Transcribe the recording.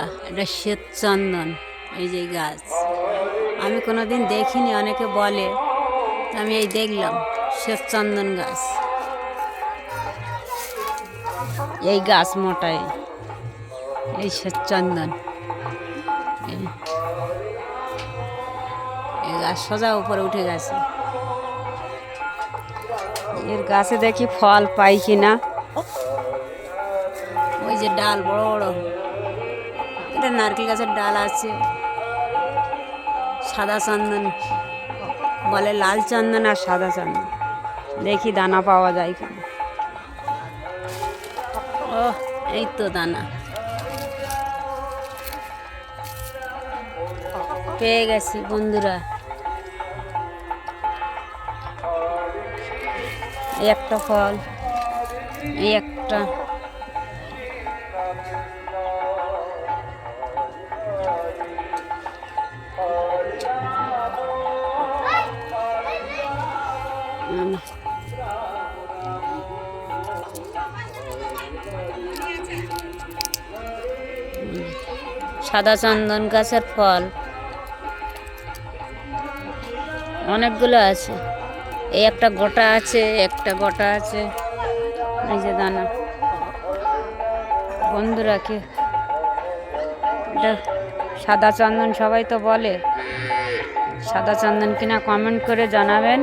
বন্ধুরা, এটা শ্বেতচন্দন। এই যে গাছ আমি কোনোদিন দেখিনি, অনেকে বলে, আমি এই দেখলাম শ্বেতচন্দন গাছ। এই গাছ মোটাই, এই শ্বেতচন্দন। এই গাছ সোজা উপরে উঠে গেছে। এর গাছে দেখি ফল পাই কিনা। ওই যে ডাল বড় বড়, এটা নারকেল গাছের ডাল আছে। সাদা চন্দন বলে, লাল চন্দন আর সাদা চন্দন। দেখি দানা পাওয়া যায় কিনা। ও, এই তো দানা পেয়ে গেছি বন্ধুরা। এই একটা ফল, এই একটা। সাদা চন্দন গাছের ফল অনেকগুলো আছে। এই একটা গোটা আছে, একটা গোটা আছে। এই যে দানা বন্ধুরা, কি এটা সাদা চন্দন সবাই তো বলে। সাদা চন্দন কিনা কমেন্ট করে জানাবেন।